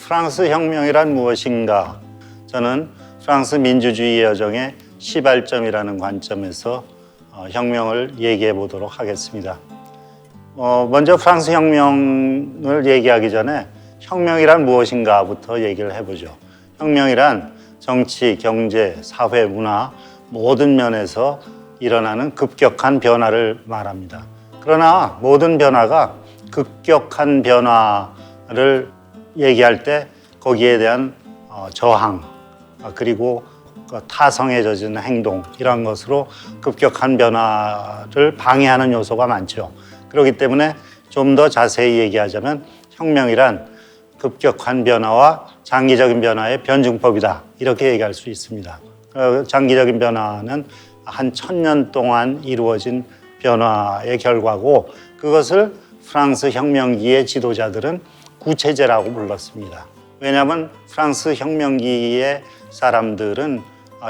프랑스 혁명이란 무엇인가? 저는 프랑스 민주주의 여정의 시발점이라는 관점에서 혁명을 얘기해 보도록 하겠습니다. 먼저 프랑스 혁명을 얘기하기 전에 혁명이란 무엇인가부터 얘기를 해보죠. 혁명이란 정치, 경제, 사회, 문화 모든 면에서 일어나는 급격한 변화를 말합니다. 그러나 모든 변화가 급격한 변화를 얘기할 때 거기에 대한 저항 그리고 타성에 젖은 행동 이런 것으로 급격한 변화를 방해하는 요소가 많죠. 그렇기 때문에 좀 더 자세히 얘기하자면 혁명이란 급격한 변화와 장기적인 변화의 변증법이다 이렇게 얘기할 수 있습니다. 장기적인 변화는 한 1000년 동안 이루어진 변화의 결과고 그것을 프랑스 혁명기의 지도자들은 구체제라고 불렀습니다. 왜냐하면 프랑스 혁명기의 사람들은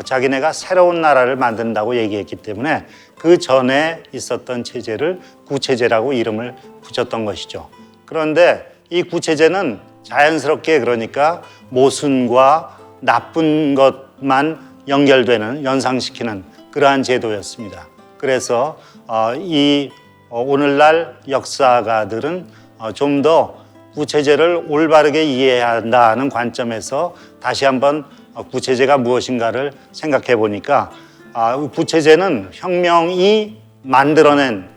자기네가 새로운 나라를 만든다고 얘기했기 때문에 그 전에 있었던 체제를 구체제라고 이름을 붙였던 것이죠. 그런데 이 구체제는 자연스럽게 그러니까 모순과 나쁜 것만 연결되는 연상시키는 그러한 제도였습니다. 그래서 오늘날 역사가들은 좀 더 구체제를 올바르게 이해해야 한다는 관점에서 다시 한번 구체제가 무엇인가를 생각해 보니까 구체제는 혁명이 만들어낸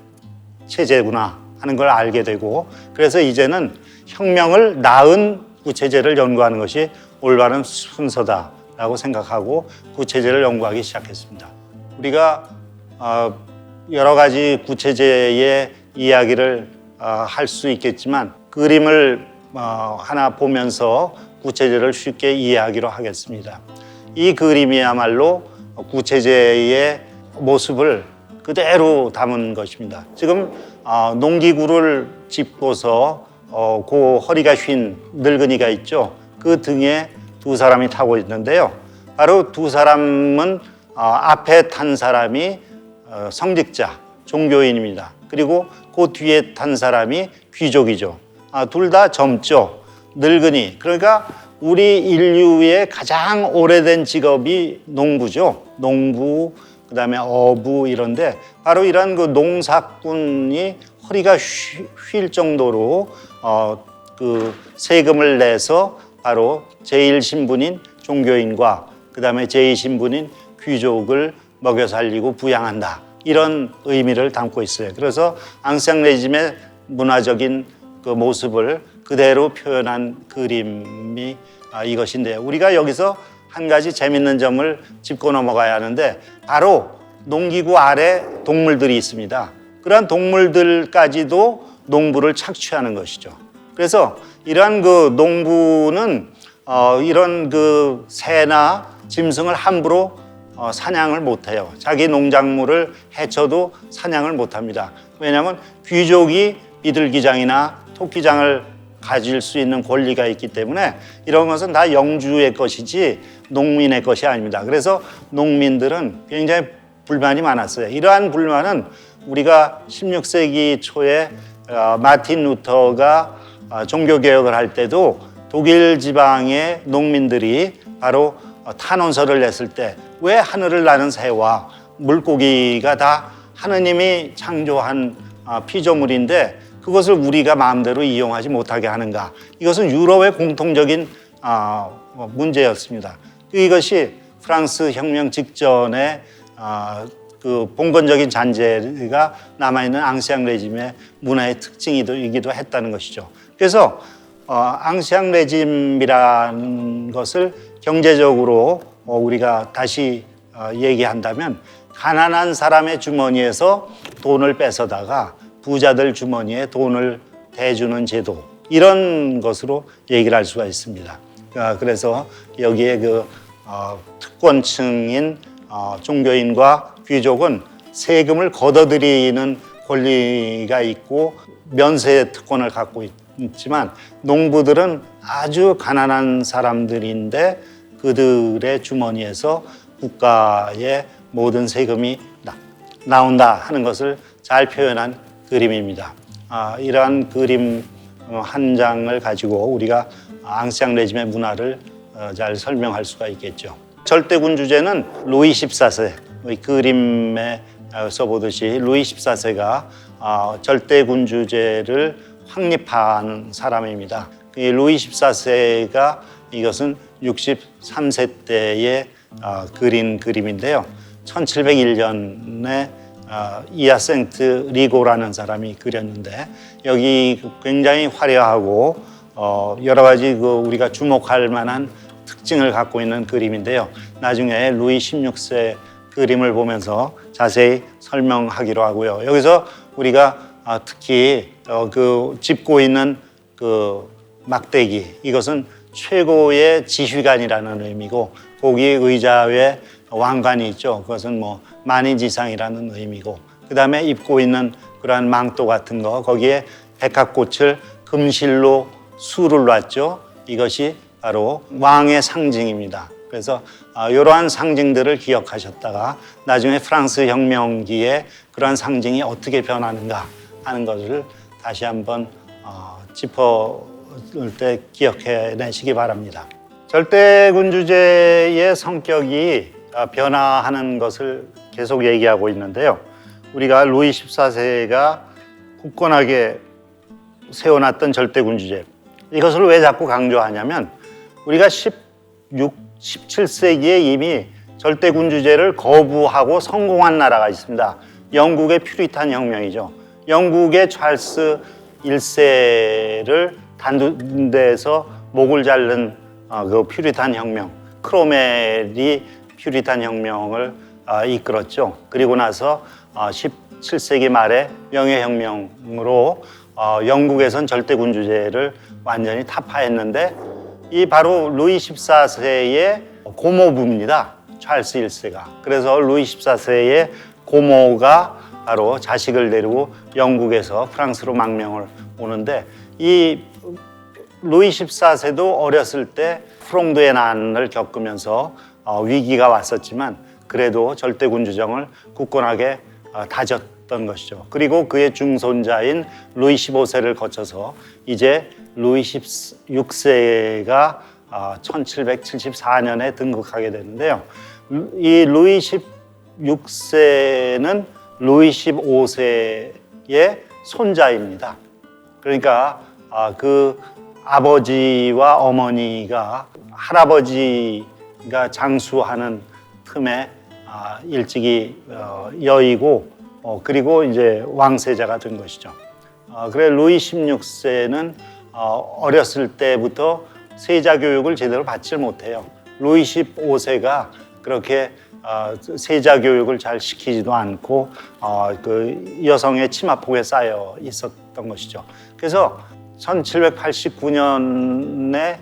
체제구나 하는 걸 알게 되고 그래서 이제는 혁명을 낳은 구체제를 연구하는 것이 올바른 순서다라고 생각하고 구체제를 연구하기 시작했습니다. 우리가 여러 가지 구체제의 이야기를 할 수 있겠지만 그림을 하나 보면서 구체제를 쉽게 이해하기로 하겠습니다. 이 그림이야말로 구체제의 모습을 그대로 담은 것입니다. 지금 농기구를 짚고서 그 허리가 휜 늙은이가 있죠. 그 등에 두 사람이 타고 있는데요. 바로 두 사람은 앞에 탄 사람이 성직자, 종교인입니다. 그리고 그 뒤에 탄 사람이 귀족이죠. 둘 다 젊죠. 늙은이. 그러니까 우리 인류의 가장 오래된 직업이 농부죠. 농부, 그다음에 어부 이런데 바로 이런 그 농사꾼이 허리가 휠 정도로 그 세금을 내서 바로 제1신분인 종교인과 그다음에 제2신분인 귀족을 먹여 살리고 부양한다. 이런 의미를 담고 있어요. 그래서 앙상 레짐의 문화적인 그 모습을 그대로 표현한 그림이 이것인데요. 우리가 여기서 한 가지 재밌는 점을 짚고 넘어가야 하는데 바로 농기구 아래 동물들이 있습니다. 그러한 동물들까지도 농부를 착취하는 것이죠. 그래서 이러한 그 농부는 이런 그 새나 짐승을 함부로 사냥을 못해요. 자기 농작물을 해쳐도 사냥을 못합니다. 왜냐하면 귀족이 비둘기장이나 토끼장을 가질 수 있는 권리가 있기 때문에 이런 것은 다 영주의 것이지 농민의 것이 아닙니다. 그래서 농민들은 굉장히 불만이 많았어요. 이러한 불만은 우리가 16세기 초에 마틴 루터가 종교개혁을 할 때도 독일 지방의 농민들이 바로 탄원서를 냈을 때 왜 하늘을 나는 새와 물고기가 다 하느님이 창조한 피조물인데 그것을 우리가 마음대로 이용하지 못하게 하는가. 이것은 유럽의 공통적인 문제였습니다. 이것이 프랑스 혁명 직전에 그 봉건적인 잔재가 남아있는 앙시앙 레짐의 문화의 특징이기도 했다는 것이죠. 그래서 앙시앙 레짐이라는 것을 경제적으로 우리가 다시 얘기한다면 가난한 사람의 주머니에서 돈을 뺏어다가 부자들 주머니에 돈을 대주는 제도 이런 것으로 얘기를 할 수가 있습니다. 그래서 여기에 그 특권층인 종교인과 귀족은 세금을 걷어들이는 권리가 있고 면세 특권을 갖고 있지만 농부들은 아주 가난한 사람들인데 그들의 주머니에서 국가의 모든 세금이 나온다 하는 것을 잘 표현한 그림입니다. 이러한 그림을 한 장을 가지고 우리가 앙시앙 레짐의 문화를 잘 설명할 수가 있겠죠. 절대군 주제는 루이 14세, 그림에 써보듯이 루이 14세가 절대군 주제를 확립한 사람입니다. 이 루이 14세가 이것은 63세 때에 그린 그림인데요. 1701년에 이아생트 리고라는 사람이 그렸는데 여기 굉장히 화려하고 여러 가지 우리가 주목할 만한 특징을 갖고 있는 그림인데요. 나중에 루이 16세 그림을 보면서 자세히 설명하기로 하고요. 여기서 우리가 특히 그 짚고 있는 그 막대기, 이것은 최고의 지휘관이라는 의미고, 거기 의자 위에 왕관이 있죠. 그것은 뭐 만인지상이라는 의미고, 그 다음에 입고 있는 그러한 망토 같은 거, 거기에 백합꽃을 금실로 수를 놨죠. 이것이 바로 왕의 상징입니다. 그래서 이러한 상징들을 기억하셨다가 나중에 프랑스 혁명기에 그러한 상징이 어떻게 변하는가 하는 것을 다시 한번 짚어볼 때 기억해내시기 바랍니다. 절대군 주제의 성격이 변화하는 것을 계속 얘기하고 있는데요. 우리가 루이 14세가 굳건하게 세워놨던 절대군 주제, 이것을 왜 자꾸 강조하냐면 우리가 17세기에 이미 절대군 주제를 거부하고 성공한 나라가 있습니다. 영국의 퓨리탄 혁명이죠. 영국의 찰스 1세를 단둔대에서 목을 자른 그 퓨리탄 혁명, 크로멜이 퓨리탄 혁명을 이끌었죠. 그리고 나서 17세기 말에 명예혁명으로 영국에선 절대군 주제를 완전히 타파했는데, 이 바로 루이 14세의 고모부입니다. 찰스 1세가. 그래서 루이 14세의 고모가 바로 자식을 데리고 영국에서 프랑스로 망명을 오는데, 이 루이 14세도 어렸을 때 프롱드의 난을 겪으면서 위기가 왔었지만 그래도 절대군 주정을 굳건하게 다졌던 것이죠. 그리고 그의 중손자인 루이 15세를 거쳐서 이제 루이 16세가 1774년에 등극하게 되는데요. 이 루이 16세는 루이 15세의 손자입니다. 그러니까 그 아버지와 어머니가 할아버지가 장수하는 틈에 일찍이 여의고 그리고 이제 왕세자가 된 것이죠. 그래 루이 16세는 어렸을 때부터 세자 교육을 제대로 받지 못해요. 루이 15세가 그렇게 세자 교육을 잘 시키지도 않고 그 여성의 치마폭에 쌓여 있었던 것이죠. 그래서 1789년에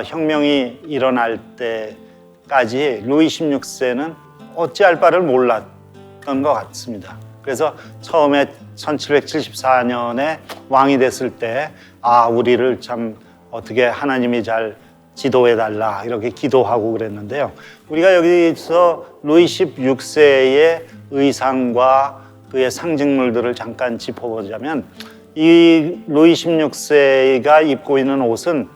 혁명이 일어날 때까지 루이 16세는 어찌할 바를 몰랐던 것 같습니다. 그래서 처음에 1774년에 왕이 됐을 때 우리를 참 어떻게 하나님이 잘 지도해달라 이렇게 기도하고 그랬는데요. 우리가 여기서 루이 16세의 의상과 그의 상징물들을 잠깐 짚어보자면, 이 루이 16세가 입고 있는 옷은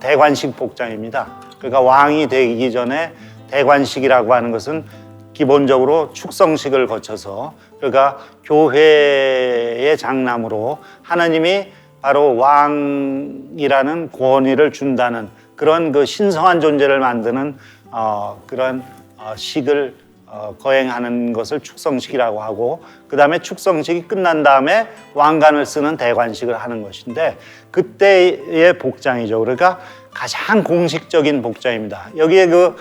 대관식 복장입니다. 그러니까 왕이 되기 전에 대관식이라고 하는 것은 기본적으로 축성식을 거쳐서, 그러니까 교회의 장남으로 하나님이 바로 왕이라는 권위를 준다는 그런 그 신성한 존재를 만드는 그런 식을 거행하는 것을 축성식이라고 하고, 그 다음에 축성식이 끝난 다음에 왕관을 쓰는 대관식을 하는 것인데, 그때의 복장이죠. 그러니까 가장 공식적인 복장입니다. 여기에 그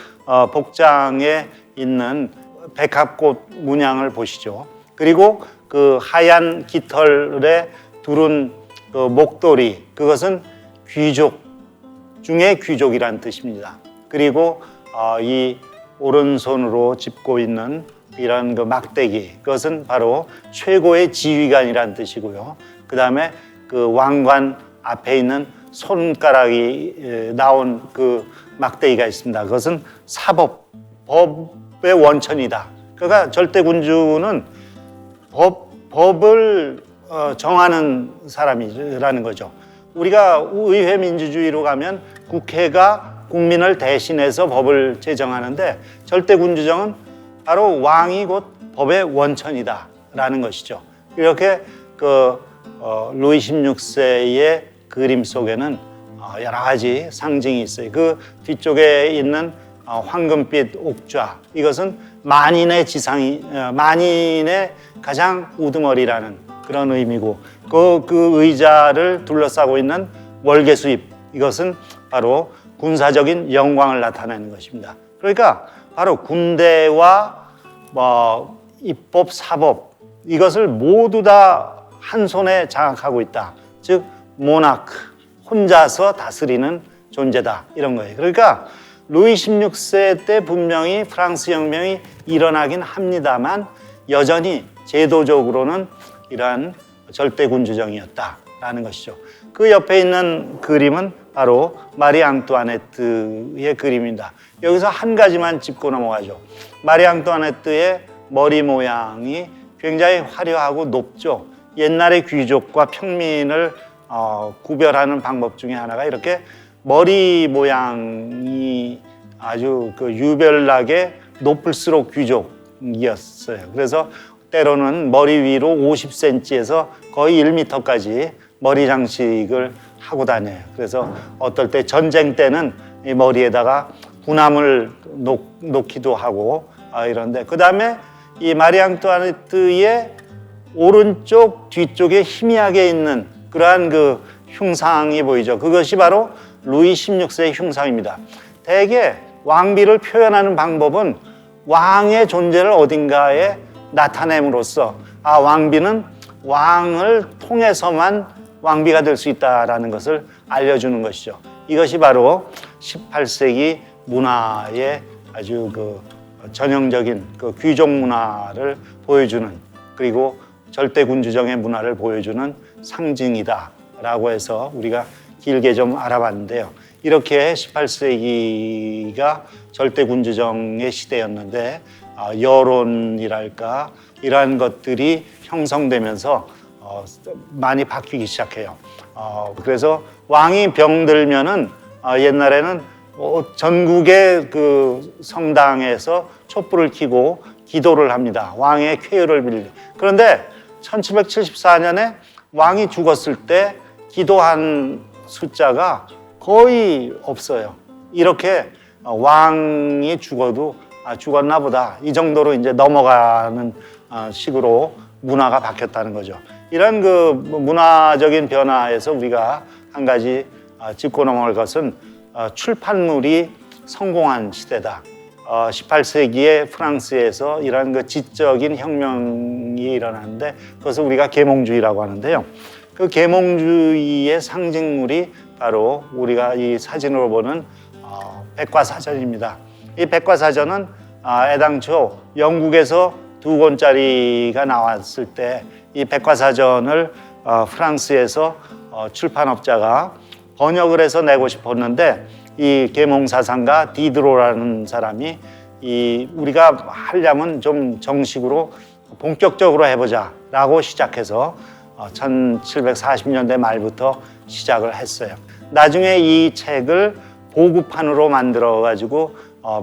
복장에 있는 백합꽃 문양을 보시죠. 그리고 그 하얀 깃털에 두른 그 목도리, 그것은 귀족 중에 귀족이란 뜻입니다. 그리고 이 오른손으로 짚고 있는 이런 그 막대기, 그것은 바로 최고의 지휘관이란 뜻이고요. 그 다음에 그 왕관 앞에 있는 손가락이 나온 그 막대기가 있습니다. 그것은 사법, 법의 원천이다. 그러니까 절대군주는 법을 정하는 사람이라는 거죠. 우리가 의회 민주주의로 가면 국회가 국민을 대신해서 법을 제정하는데 절대군주정은 바로 왕이 곧 법의 원천이다라는 것이죠. 이렇게 루이 16세의 그림 속에는 여러 가지 상징이 있어요. 그 뒤쪽에 있는 황금빛 옥좌, 이것은 만인의 만인의 가장 우두머리라는 그런 의미고, 그 의자를 둘러싸고 있는 월계수입, 이것은 바로 군사적인 영광을 나타내는 것입니다. 그러니까 바로 군대와 입법, 사법, 이것을 모두 다 한 손에 장악하고 있다. 즉 모나크, 혼자서 다스리는 존재다, 이런 거예요. 그러니까 루이 16세 때 분명히 프랑스 혁명이 일어나긴 합니다만 여전히 제도적으로는 이러한 절대군주정이었다라는 것이죠. 그 옆에 있는 그림은 바로 마리 앙뚜아네트의 그림입니다. 여기서 한 가지만 짚고 넘어가죠. 마리 앙뚜아네트의 머리 모양이 굉장히 화려하고 높죠. 옛날의 귀족과 평민을 구별하는 방법 중에 하나가 이렇게 머리 모양이 아주 유별나게 높을수록 귀족이었어요. 그래서 때로는 머리 위로 50cm에서 거의 1m까지 머리 장식을 하고 다녀요. 그래서 어떨 때 전쟁 때는 이 머리에다가 군함을 놓기도 하고 이런데, 그 다음에 이 마리 앙뚜아네트의 오른쪽 뒤쪽에 희미하게 있는 그러한 그 흉상이 보이죠. 그것이 바로 루이 16세의 흉상입니다. 대개 왕비를 표현하는 방법은 왕의 존재를 어딘가에 나타냄으로써 왕비는 왕을 통해서만 왕비가 될 수 있다라는 것을 알려주는 것이죠. 이것이 바로 18세기 문화의 아주 전형적인 귀족 문화를 보여주는, 그리고 절대군주정의 문화를 보여주는 상징이다라고 해서 우리가 길게 좀 알아봤는데요. 이렇게 18세기가 절대군주정의 시대였는데 여론이랄까 이러한 것들이 형성되면서 많이 바뀌기 시작해요. 그래서 왕이 병들면은 옛날에는 전국의 성당에서 촛불을 켜고 기도를 합니다. 왕의 쾌유를 빌리. 그런데 1774년에 왕이 죽었을 때 기도한 숫자가 거의 없어요. 이렇게 왕이 죽어도 죽었나 보다, 이 정도로 이제 넘어가는 식으로 문화가 바뀌었다는 거죠. 이런 문화적인 변화에서 우리가 한 가지 짚고 넘어갈 것은 출판물이 성공한 시대다. 18세기에 프랑스에서 이러한 지적인 혁명이 일어났는데 그것을 우리가 계몽주의라고 하는데요. 그 계몽주의의 상징물이 바로 우리가 이 사진으로 보는 백과사전입니다. 이 백과사전은 애당초 영국에서 2권짜리가 나왔을 때 이 백과사전을 프랑스에서 출판업자가 번역을 해서 내고 싶었는데, 이 계몽사상가 디드로라는 사람이 우리가 하려면 좀 정식으로 본격적으로 해보자라고 시작해서 1740년대 말부터 시작을 했어요. 나중에 이 책을 보급판으로 만들어가지고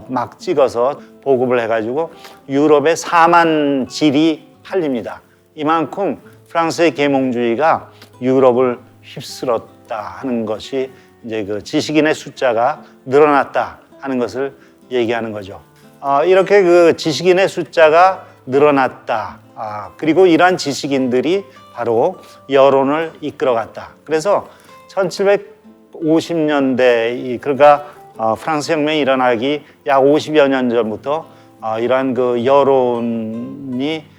막 찍어서 보급을 해가지고 유럽에 4만 질이 팔립니다. 이만큼 프랑스의 계몽주의가 유럽을 휩쓸었다 하는 것이 이제 지식인의 숫자가 늘어났다 하는 것을 얘기하는 거죠. 이렇게 지식인의 숫자가 늘어났다. 그리고 이러한 지식인들이 바로 여론을 이끌어갔다. 그래서 1750년대 그러니까 프랑스 혁명이 일어나기 약 50여 년 전부터 이러한 여론이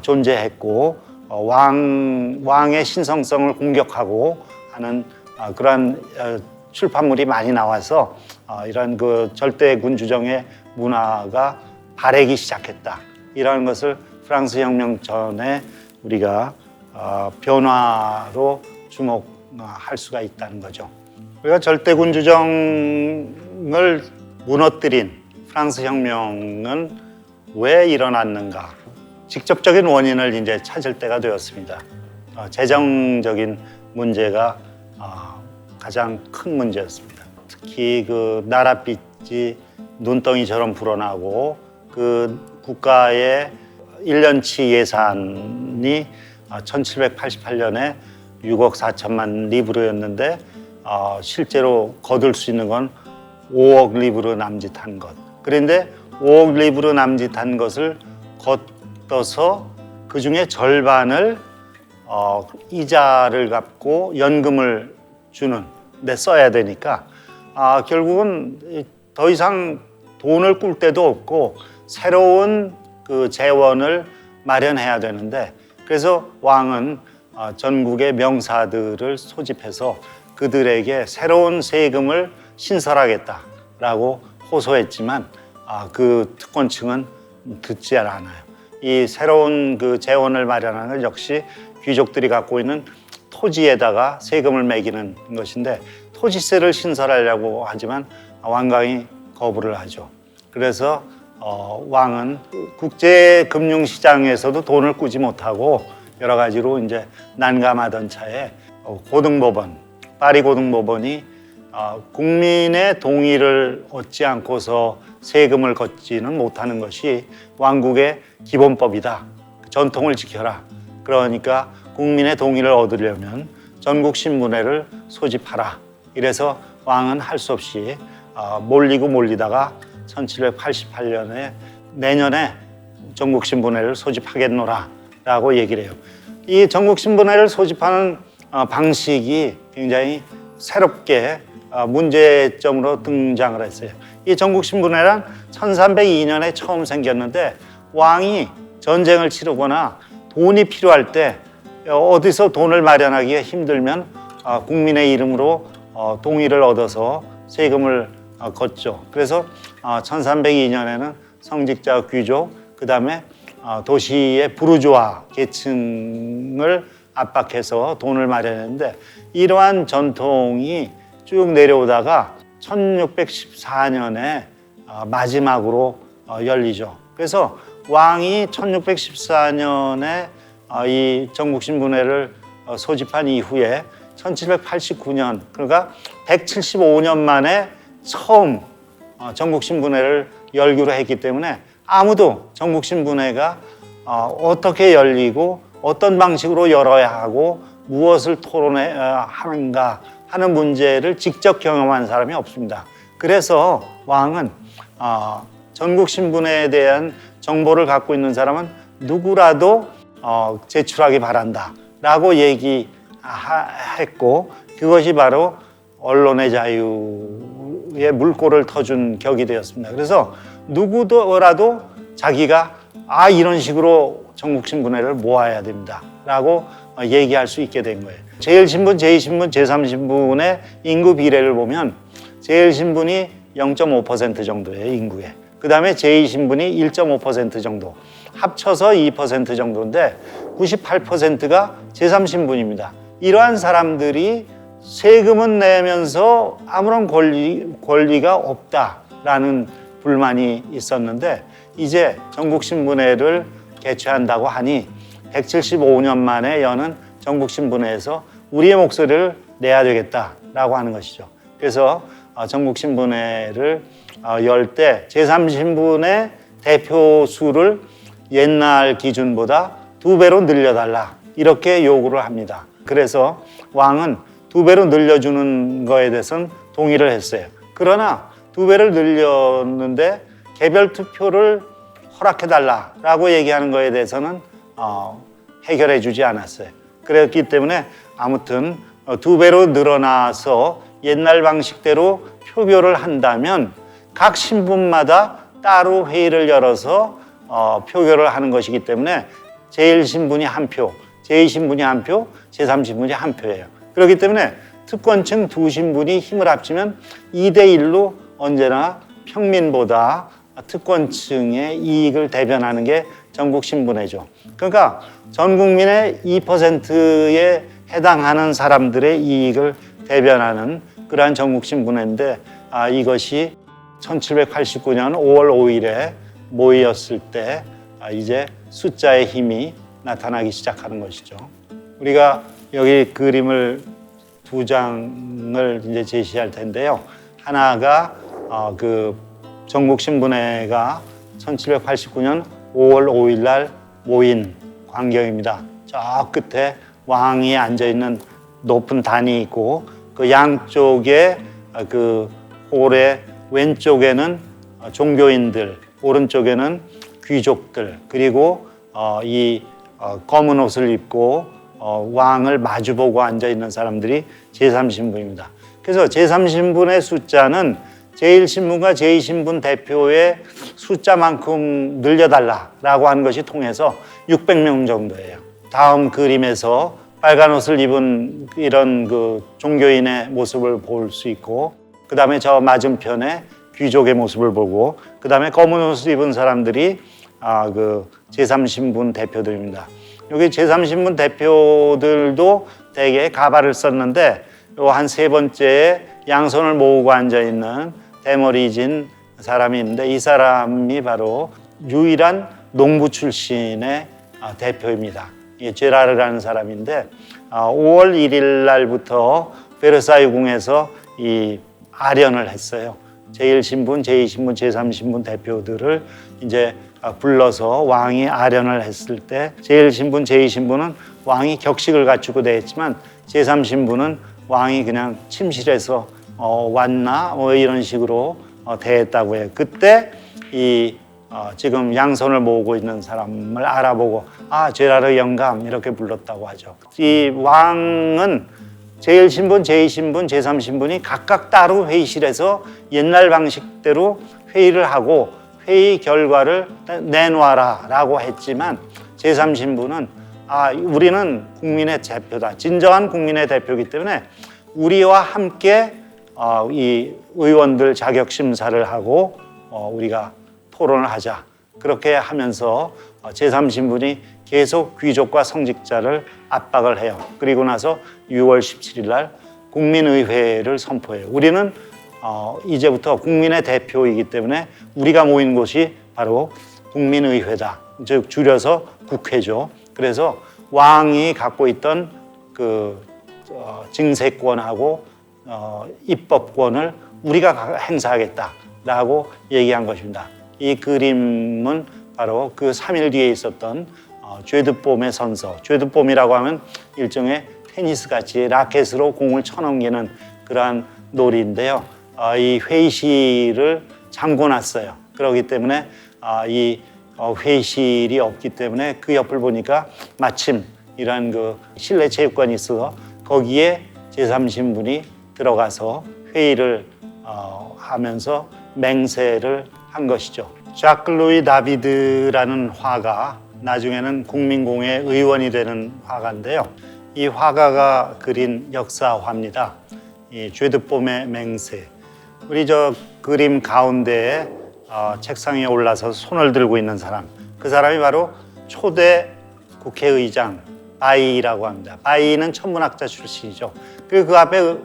존재했고 왕의 신성성을 공격하고 하는 그러한 출판물이 많이 나와서 이러한 절대군주정의 문화가 발해기 시작했다. 이러한 것을 프랑스 혁명 전에 우리가 변화로 주목할 수가 있다는 거죠. 우리가 절대군주정을 무너뜨린 프랑스 혁명은 왜 일어났는가? 직접적인 원인을 이제 찾을 때가 되었습니다. 재정적인 문제가 가장 큰 문제였습니다. 특히 그 나랏빛이 눈덩이처럼 불어나고 그 국가의 1년치 예산이 1788년에 6억 4천만 리브르였는데 실제로 거둘 수 있는 건 5억 리브르 남짓한 것. 그런데 5억 리브르 남짓한 것을 걷어서 그 중에 절반을 이자를 갚고 연금을 주는 데 써야 되니까 결국은 더 이상 돈을 꿀 데도 없고 새로운 그 재원을 마련해야 되는데, 그래서 왕은 전국의 명사들을 소집해서 그들에게 새로운 세금을 신설하겠다라고 호소했지만 그 특권층은 듣지 않아요. 이 새로운 그 재원을 마련하는 건 역시 귀족들이 갖고 있는 토지에다가 세금을 매기는 것인데, 토지세를 신설하려고 하지만 왕강이 거부를 하죠. 그래서 왕은 국제 금융 시장에서도 돈을 꾸지 못하고 여러 가지로 이제 난감하던 차에 고등법원, 파리 고등법원이 국민의 동의를 얻지 않고서 세금을 걷지는 못하는 것이 왕국의 기본법이다. 전통을 지켜라. 그러니까 국민의 동의를 얻으려면 전국신문회를 소집하라. 이래서 왕은 할 수 없이 몰리다가 1788년에 내년에 전국신문회를 소집하겠노라 라고 얘기를 해요. 이 전국신문회를 소집하는 방식이 굉장히 새롭게 문제점으로 등장을 했어요. 이 전국신문회란 1302년에 처음 생겼는데, 왕이 전쟁을 치르거나 돈이 필요할 때 어디서 돈을 마련하기가 힘들면 국민의 이름으로 동의를 얻어서 세금을 걷죠. 그래서 1302년에는 성직자 귀족, 그 다음에 도시의 부르주아 계층을 압박해서 돈을 마련했는데, 이러한 전통이 쭉 내려오다가 1614년에 마지막으로 열리죠. 그래서 왕이 1614년에 이 전국신문회를 소집한 이후에 1789년, 그러니까 175년 만에 처음 전국신문회를 열기로 했기 때문에 아무도 전국신문회가 어떻게 열리고 어떤 방식으로 열어야 하고 무엇을 토론해야 하는가 하는 문제를 직접 경험한 사람이 없습니다. 그래서 왕은 전국신문회에 대한 정보를 갖고 있는 사람은 누구라도 제출하기 바란다 라고 얘기했고, 그것이 바로 언론의 자유의 물꼬를 터준 격이 되었습니다. 그래서 누구더라도 자기가 이런 식으로 전국신문회를 모아야 됩니다 라고 얘기할 수 있게 된 거예요. 제1신분, 제2신분, 제3신분의 인구 비례를 보면 제1신분이 0.5% 정도예요, 인구에. 그 다음에 제2신분이 1.5% 정도, 합쳐서 2% 정도인데 98%가 제3신분입니다. 이러한 사람들이 세금은 내면서 아무런 권리가 없다라는 불만이 있었는데, 이제 전국신문회를 개최한다고 하니 175년 만에 여는 전국신문회에서 우리의 목소리를 내야 되겠다라고 하는 것이죠. 그래서 전국신문회를 열 때 제3신분의 대표 수를 옛날 기준보다 2배로 늘려달라 이렇게 요구를 합니다. 그래서 왕은 2배로 늘려주는 거에 대해서는 동의를 했어요. 그러나 2배를 늘렸는데 개별 투표를 허락해달라라고 얘기하는 거에 대해서는 해결해 주지 않았어요. 그렇기 때문에 아무튼 2배로 늘어나서 옛날 방식대로 표결을 한다면 각 신분마다 따로 회의를 열어서 표결을 하는 것이기 때문에 제1신분이 한 표, 제2신분이 한 표, 제3신분이 한 표예요. 그렇기 때문에 특권층 두 신분이 힘을 합치면 2대1로 언제나 평민보다 특권층의 이익을 대변하는 게 전국신문회죠. 그러니까 전 국민의 2%에 해당하는 사람들의 이익을 대변하는 그러한 전국신문회인데, 이것이 1789년 5월 5일에 모였을 때 이제 숫자의 힘이 나타나기 시작하는 것이죠. 우리가 여기 그림을 두 장을 이제 제시할 텐데요. 하나가 그 전국신분회가 1789년 5월 5일 날 모인 광경입니다. 저 끝에 왕이 앉아 있는 높은 단이 있고 그 양쪽에 그 홀의 왼쪽에는 종교인들, 오른쪽에는 귀족들, 그리고 이 검은 옷을 입고 왕을 마주보고 앉아 있는 사람들이 제3신분입니다. 그래서 제3신분의 숫자는 제1신분과 제2신분 대표의 숫자만큼 늘려달라라고 하는 것이 통해서 600명 정도예요. 다음 그림에서 빨간 옷을 입은 이런 그 종교인의 모습을 볼 수 있고, 그 다음에 저 맞은편에 귀족의 모습을 보고, 그 다음에 검은 옷을 입은 사람들이 그 제3신분 대표들입니다. 여기 제3신분 대표들도 대개 가발을 썼는데, 요 한 세 번째에 양손을 모으고 앉아 있는 대머리 진 사람이 있는데, 이 사람이 바로 유일한 농부 출신의 대표입니다. 이게 제라르라는 사람인데 5월 1일 날부터 베르사유 궁에서 이 아련을 했어요. 제1신분, 제2신분, 제3신분 대표들을 이제 불러서 왕이 아련을 했을 때 제1신분, 제2신분은 왕이 격식을 갖추고 대했지만 제3신분은 왕이 그냥 침실에서 왔나 뭐 이런 식으로 대했다고 해요. 그때 이 지금 양손을 모으고 있는 사람을 알아보고 제라르 영감 이렇게 불렀다고 하죠. 이 왕은 제1신분, 제2신분, 제3신분이 각각 따로 회의실에서 옛날 방식대로 회의를 하고 회의 결과를 내놓아라 라고 했지만 제3신분은 우리는 국민의 대표다. 진정한 국민의 대표이기 때문에 우리와 함께 이 의원들 자격 심사를 하고 우리가 토론을 하자. 그렇게 하면서 제3신분이 계속 귀족과 성직자를 압박을 해요. 그리고 나서 6월 17일 날 국민의회를 선포해요. 우리는 이제부터 국민의 대표이기 때문에 우리가 모인 곳이 바로 국민의회다. 즉 줄여서 국회죠. 그래서 왕이 갖고 있던 그 징세권하고 입법권을 우리가 행사하겠다라고 얘기한 것입니다. 이 그림은 바로 그 3일 뒤에 있었던 죄드폼의 선서. 죄드폼이라고 하면 일종의 테니스 같이 라켓으로 공을 쳐넘기는 그러한 놀이인데요. 이 회의실을 잠궈놨어요. 그렇기 때문에 이 회의실이 없기 때문에 그 옆을 보니까 마침 이런 그 실내 체육관이 있어서 거기에 제3신분이 들어가서 회의를 하면서 맹세를 한 것이죠. ዣ크 루이 다비드라는 화가 나중에는 국민공회 의원이 되는 화가인데요. 이 화가가 그린 역사화입니다. 이 죄드폼의 맹세. 우리 저 그림 가운데에 책상에 올라서 손을 들고 있는 사람, 그 사람이 바로 초대 국회의장 바이라고 합니다. 바이는 천문학자 출신이죠. 그리고 그 앞에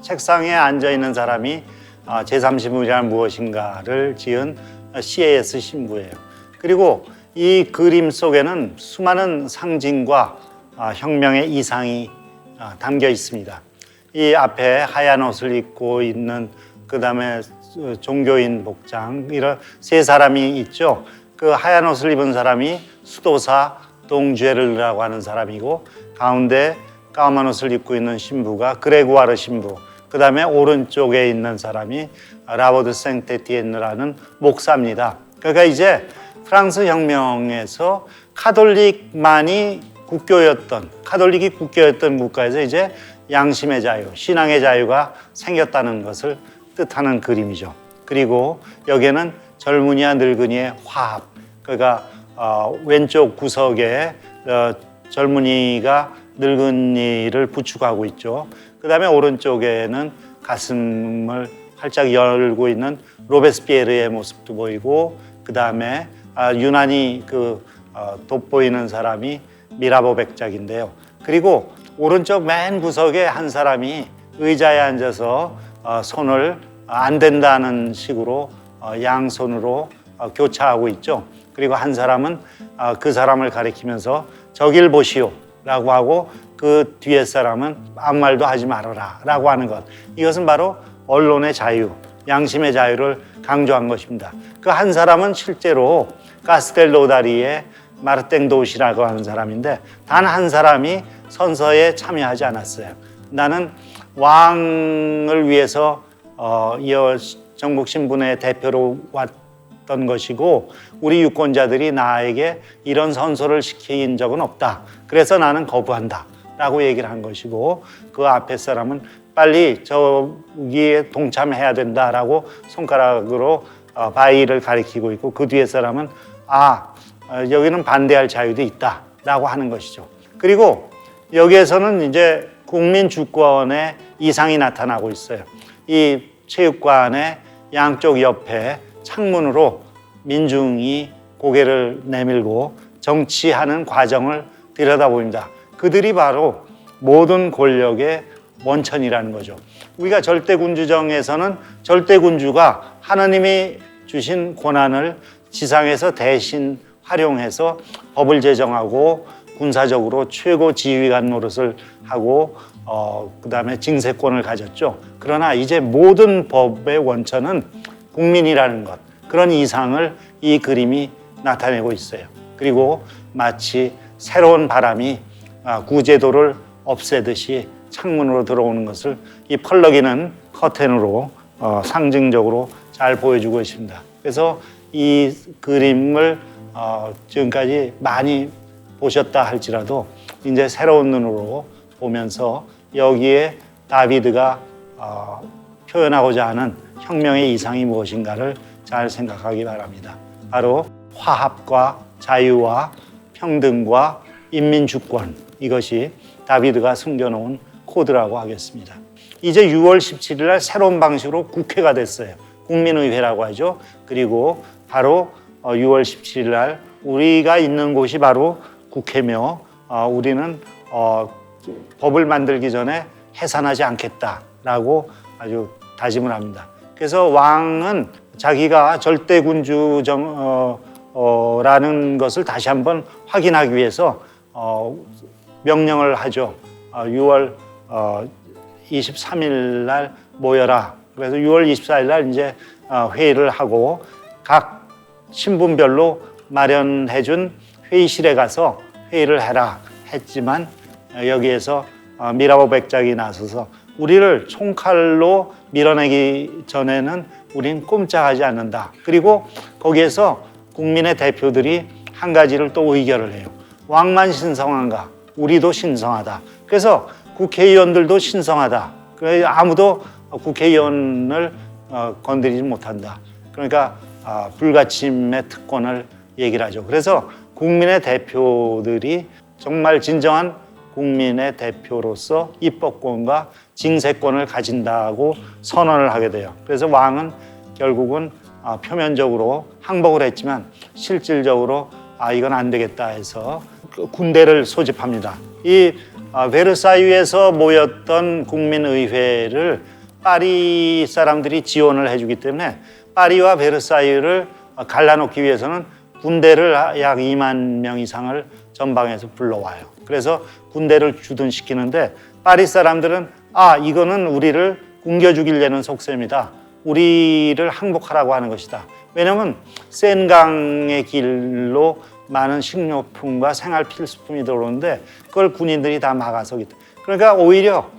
책상에 앉아 있는 사람이 제3신분이란 무엇인가를 지은 CAS 신부예요. 그리고 이 그림 속에는 수많은 상징과 혁명의 이상이 담겨 있습니다. 이 앞에 하얀 옷을 입고 있는, 그 다음에 종교인 복장, 이런 세 사람이 있죠. 그 하얀 옷을 입은 사람이 수도사 동죄르라고 하는 사람이고, 가운데 까만 옷을 입고 있는 신부가 그레고아르 신부, 그 다음에 오른쪽에 있는 사람이 라보드 생테티엔느라는 목사입니다. 그러니까 이제 프랑스 혁명에서 카톨릭이 국교였던 국가에서 이제 양심의 자유, 신앙의 자유가 생겼다는 것을 뜻하는 그림이죠. 그리고 여기에는 젊은이와 늙은이의 화합. 그러니까 왼쪽 구석에 젊은이가 늙은이를 부축하고 있죠. 그 다음에 오른쪽에는 가슴을 활짝 열고 있는 로베스피에르의 모습도 보이고, 그 다음에 유난히 돋보이는 사람이 미라보 백작인데요. 그리고 오른쪽 맨 구석에 한 사람이 의자에 앉아서 손을 안 된다는 식으로 양손으로 교차하고 있죠. 그리고 한 사람은 그 사람을 가리키면서 저길 보시오 라고 하고 그 뒤에 사람은 아무 말도 하지 말아라 라고 하는 것. 이것은 바로 언론의 자유, 양심의 자유를 강조한 것입니다. 그 한 사람은 실제로 카스텔로다리의 마르땡 도시라고 하는 사람인데 단 한 사람이 선서에 참여하지 않았어요. 나는 왕을 위해서 전국신분의 대표로 왔던 것이고 우리 유권자들이 나에게 이런 선서를 시킨 적은 없다. 그래서 나는 거부한다 라고 얘기를 한 것이고 그 앞에 사람은 빨리 저기에 동참해야 된다라고 손가락으로 바위를 가리키고 있고 그 뒤에 사람은 여기는 반대할 자유도 있다라고 하는 것이죠. 그리고 여기에서는 이제 국민 주권의 이상이 나타나고 있어요. 이 체육관의 양쪽 옆에 창문으로 민중이 고개를 내밀고 정치하는 과정을 들여다봅니다. 그들이 바로 모든 권력의 원천이라는 거죠. 우리가 절대군주정에서는 절대군주가 하나님이 주신 권한을 지상에서 대신 활용해서 법을 제정하고 군사적으로 최고 지휘관 노릇을 하고 그다음에 징세권을 가졌죠. 그러나 이제 모든 법의 원천은 국민이라는 것, 그런 이상을 이 그림이 나타내고 있어요. 그리고 마치 새로운 바람이 구제도를 없애듯이 창문으로 들어오는 것을 이 펄럭이는 커튼으로 상징적으로 잘 보여주고 있습니다. 그래서 이 그림을 지금까지 많이 보셨다 할지라도 이제 새로운 눈으로 보면서 여기에 다비드가 표현하고자 하는 혁명의 이상이 무엇인가를 잘 생각하기 바랍니다. 바로 화합과 자유와 평등과 인민주권, 이것이 다비드가 숨겨놓은 코드라고 하겠습니다. 이제 6월 17일 날 새로운 방식으로 국회가 됐어요. 국민의회라고 하죠. 그리고 바로 6월 17일 날 우리가 있는 곳이 바로 국회며 우리는 법을 만들기 전에 해산하지 않겠다라고 아주 다짐을 합니다. 그래서 왕은 자기가 절대군주라는 것을 다시 한번 확인하기 위해서 명령을 하죠. 6월 23일 날 모여라. 그래서 6월 24일 날 이제 회의를 하고 각 신분별로 마련해 준 회의실에 가서 회의를 해라 했지만 여기에서 미라보 백작이 나서서 우리를 총칼로 밀어내기 전에는 우린 꼼짝하지 않는다. 그리고 거기에서 국민의 대표들이 한 가지를 또 의결을 해요. 왕만 신성한가? 우리도 신성하다. 그래서 국회의원들도 신성하다. 그래서 아무도 국회의원을 건드리지 못한다. 그러니까 불가침의 특권을 얘기를 하죠. 그래서 국민의 대표들이 정말 진정한 국민의 대표로서 입법권과 징세권을 가진다고 선언을 하게 돼요. 그래서 왕은 결국은 표면적으로 항복을 했지만 실질적으로 이건 안 되겠다 해서 군대를 소집합니다. 이 베르사유에서 모였던 국민의회를 파리 사람들이 지원을 해주기 때문에 파리와 베르사유를 갈라놓기 위해서는 군대를 약 2만 명 이상을 전방에서 불러와요. 그래서 군대를 주둔시키는데 파리 사람들은 이거는 우리를 굶겨 죽이려는 속셈이다. 우리를 항복하라고 하는 것이다. 왜냐하면 센강의 길로 많은 식료품과 생활 필수품이 들어오는데 그걸 군인들이 다 막아서기 때문에 그러니까 오히려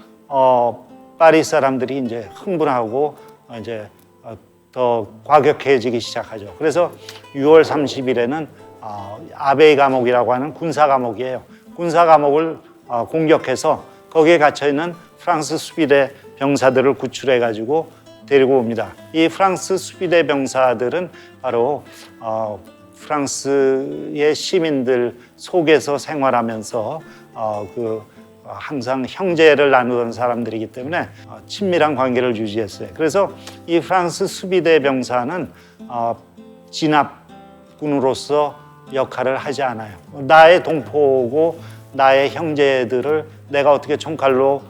파리 사람들이 이제 흥분하고 이제 더 과격해지기 시작하죠. 그래서 6월 30일에는 아베이 감옥이라고 하는 군사 감옥이에요. 군사 감옥을 공격해서 거기에 갇혀 있는 프랑스 수비대 병사들을 구출해 가지고 데리고 옵니다. 이 프랑스 수비대 병사들은 바로 프랑스의 시민들 속에서 생활하면서 항상 형제를 나누던 사람들이기 때문에 친밀한 관계를 유지했어요. 그래서 이 프랑스 수비대 병사는 진압군으로서 역할을 하지 않아요. 나의 동포고 나의 형제들을 내가 어떻게 총칼로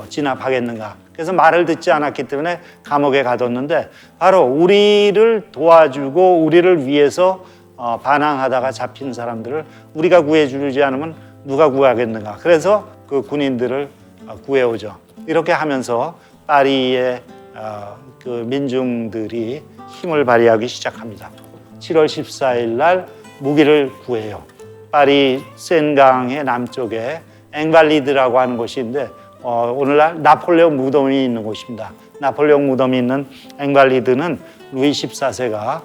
진압하겠는가. 그래서 말을 듣지 않았기 때문에 감옥에 가뒀는데 바로 우리를 도와주고 우리를 위해서 반항하다가 잡힌 사람들을 우리가 구해주지 않으면 누가 구하겠는가. 그래서 그 군인들을 구해오죠. 이렇게 하면서 파리의 그 민중들이 힘을 발휘하기 시작합니다. 7월 14일 날 무기를 구해요. 파리 센강의 남쪽에 앵발리드라고 하는 곳인데 오늘날 나폴레옹 무덤이 있는 곳입니다. 나폴레옹 무덤이 있는 앵발리드는 루이 14세가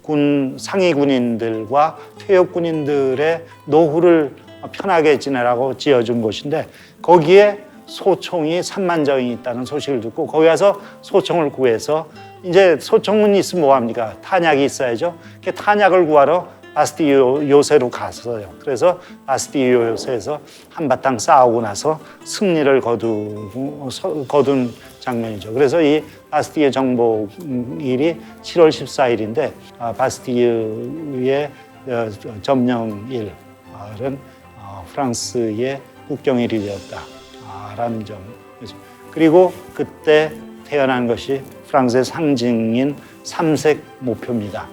군 상위 군인들과 퇴역 군인들의 노후를 편하게 지내라고 지어준 곳인데 거기에 소총이 3만 정이 있다는 소식을 듣고 거기 가서 소총을 구해서 이제 소총은 있으면 뭐합니까? 탄약이 있어야죠. 탄약을 구하러 바스티유 요새로 갔어요. 그래서 바스티유 요새에서 한바탕 싸우고 나서 승리를 거둔 장면이죠. 그래서 이 바스티유 정복일이 7월 14일인데 바스티유의 점령일은 프랑스의 국경일이 되었다라는 점. 그리고 그때 태어난 것이 프랑스의 상징인 삼색 모표입니다.